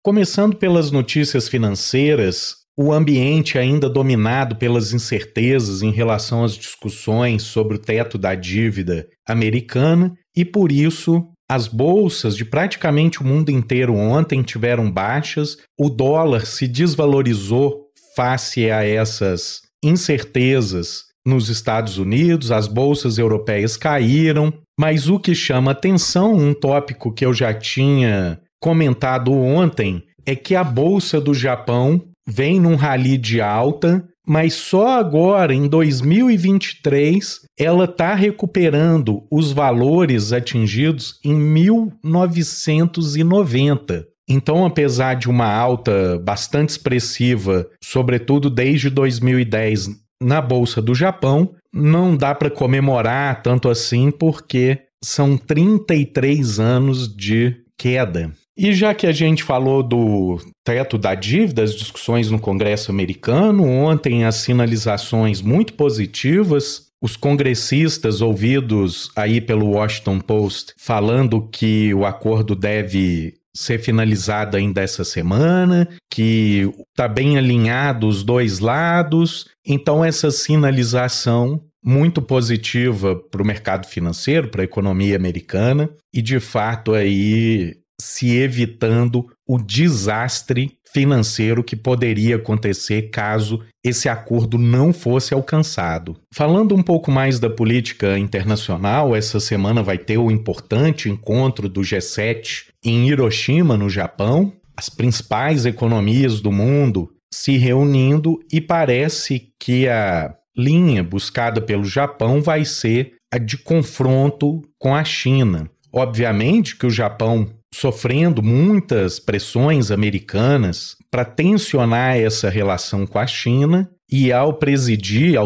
Começando pelas notícias financeiras, o ambiente ainda dominado pelas incertezas em relação às discussões sobre o teto da dívida americana e, por isso, as bolsas de praticamente o mundo inteiro ontem tiveram baixas, o dólar se desvalorizou face a essas incertezas nos Estados Unidos, as bolsas europeias caíram, mas o que chama atenção, um tópico que eu já tinha comentado ontem, é que a bolsa do Japão vem num rally de alta, mas só agora, em 2023, ela está recuperando os valores atingidos em 1990. Então, apesar de uma alta bastante expressiva, sobretudo desde 2010, na Bolsa do Japão, não dá para comemorar tanto assim, porque são 33 anos de queda. E já que a gente falou do teto da dívida, as discussões no Congresso americano, ontem as sinalizações muito positivas, os congressistas ouvidos aí pelo Washington Post falando que o acordo deve ser finalizado ainda essa semana, que está bem alinhado os dois lados. Então essa sinalização muito positiva para o mercado financeiro, para a economia americana e de fato aí se evitando o desastre financeiro que poderia acontecer caso esse acordo não fosse alcançado. Falando um pouco mais da política internacional, essa semana vai ter o importante encontro do G7 em Hiroshima, no Japão, as principais economias do mundo se reunindo e parece que a linha buscada pelo Japão vai ser a de confronto com a China. Obviamente que o Japão sofrendo muitas pressões americanas para tensionar essa relação com a China e ao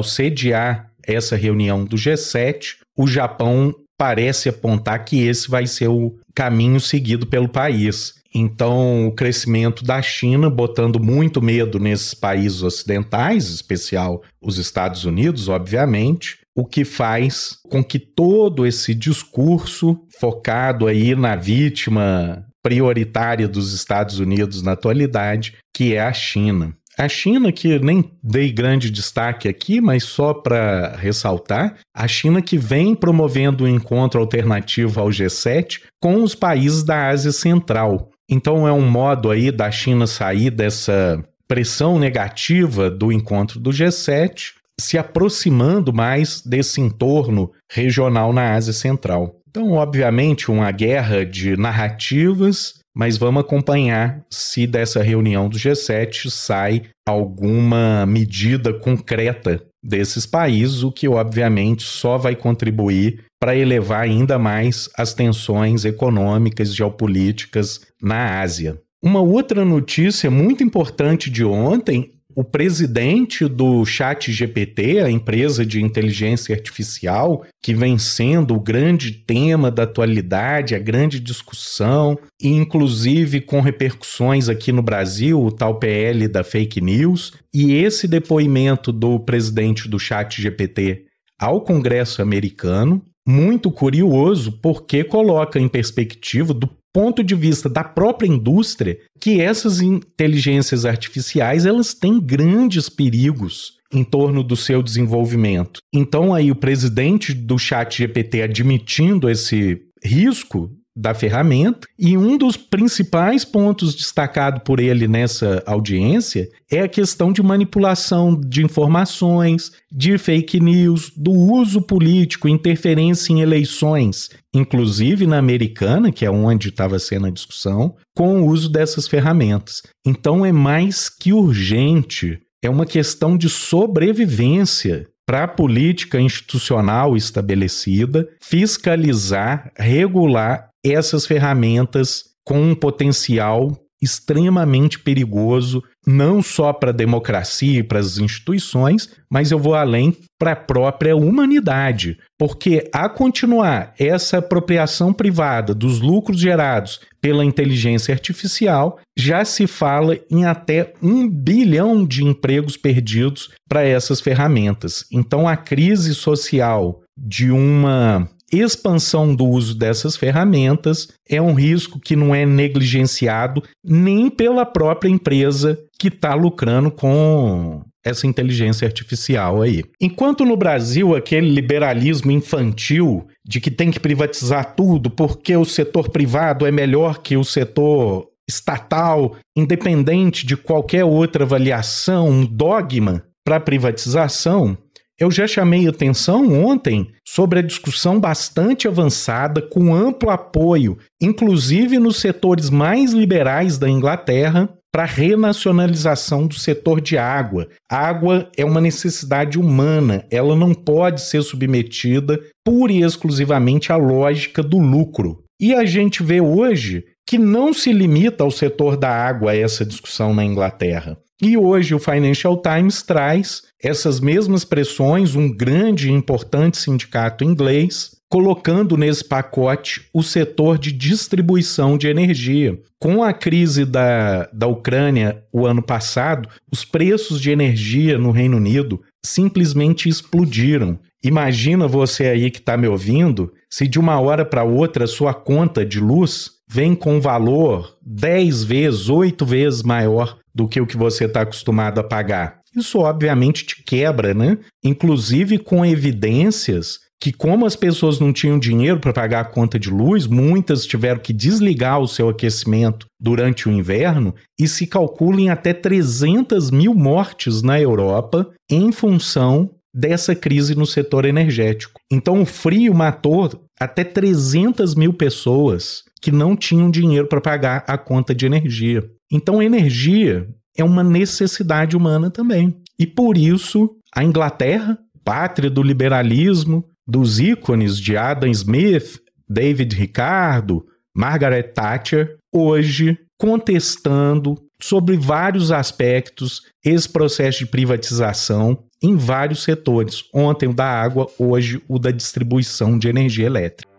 sediar essa reunião do G7, o Japão parece apontar que esse vai ser o caminho seguido pelo país. Então, o crescimento da China, botando muito medo nesses países ocidentais, em especial os Estados Unidos, obviamente, o que faz com que todo esse discurso focado aí na vítima prioritária dos Estados Unidos na atualidade, que é a China. A China, que nem dei grande destaque aqui, mas só para ressaltar, a China que vem promovendo um encontro alternativo ao G7 com os países da Ásia Central. Então é um modo aí da China sair dessa pressão negativa do encontro do G7, se aproximando mais desse entorno regional na Ásia Central. Então, obviamente, uma guerra de narrativas, mas vamos acompanhar se dessa reunião do G7 sai alguma medida concreta desses países, o que, obviamente, só vai contribuir para elevar ainda mais as tensões econômicas e geopolíticas na Ásia. Uma outra notícia muito importante de ontem: o presidente do ChatGPT, a empresa de inteligência artificial, que vem sendo o grande tema da atualidade, a grande discussão, e inclusive com repercussões aqui no Brasil, o tal PL da fake news, e esse depoimento do presidente do ChatGPT ao Congresso americano, muito curioso, porque coloca em perspectiva, do ponto de vista da própria indústria, que essas inteligências artificiais elas têm grandes perigos em torno do seu desenvolvimento. Então aí o presidente do ChatGPT admitindo esse risco da ferramenta, e um dos principais pontos destacado por ele nessa audiência é a questão de manipulação de informações, de fake news, do uso político, interferência em eleições, inclusive na americana, que é onde estava sendo a discussão, com o uso dessas ferramentas. Então é mais que urgente, é uma questão de sobrevivência para a política institucional estabelecida, fiscalizar, regular essas ferramentas com um potencial extremamente perigoso, não só para a democracia e para as instituições, mas eu vou além, para a própria humanidade. Porque a continuar essa apropriação privada dos lucros gerados pela inteligência artificial, já se fala em até 1 bilhão de empregos perdidos para essas ferramentas. Então a crise social de uma expansão do uso dessas ferramentas é um risco que não é negligenciado nem pela própria empresa que está lucrando com essa inteligência artificial aí. Enquanto no Brasil aquele liberalismo infantil de que tem que privatizar tudo porque o setor privado é melhor que o setor estatal, independente de qualquer outra avaliação, um dogma para privatização, eu já chamei atenção ontem sobre a discussão bastante avançada, com amplo apoio, inclusive nos setores mais liberais da Inglaterra, para a renacionalização do setor de água. A água é uma necessidade humana, ela não pode ser submetida pura e exclusivamente à lógica do lucro. E a gente vê hoje que não se limita ao setor da água essa discussão na Inglaterra. E hoje o Financial Times traz essas mesmas pressões, um grande e importante sindicato inglês, colocando nesse pacote o setor de distribuição de energia. Com a crise da Ucrânia o ano passado, os preços de energia no Reino Unido simplesmente explodiram. Imagina você aí que está me ouvindo, se de uma hora para outra a sua conta de luz vem com um valor 10 vezes, 8 vezes maior do que o que você está acostumado a pagar. Isso obviamente te quebra, né? Inclusive com evidências que, como as pessoas não tinham dinheiro para pagar a conta de luz, muitas tiveram que desligar o seu aquecimento durante o inverno, e se calcula em até 300 mil mortes na Europa em função dessa crise no setor energético. Então o frio matou até 300 mil pessoas que não tinham dinheiro para pagar a conta de energia. Então energia é uma necessidade humana também. E por isso a Inglaterra, pátria do liberalismo, dos ícones de Adam Smith, David Ricardo, Margaret Thatcher, hoje contestando sobre vários aspectos esse processo de privatização em vários setores. Ontem o da água, hoje o da distribuição de energia elétrica.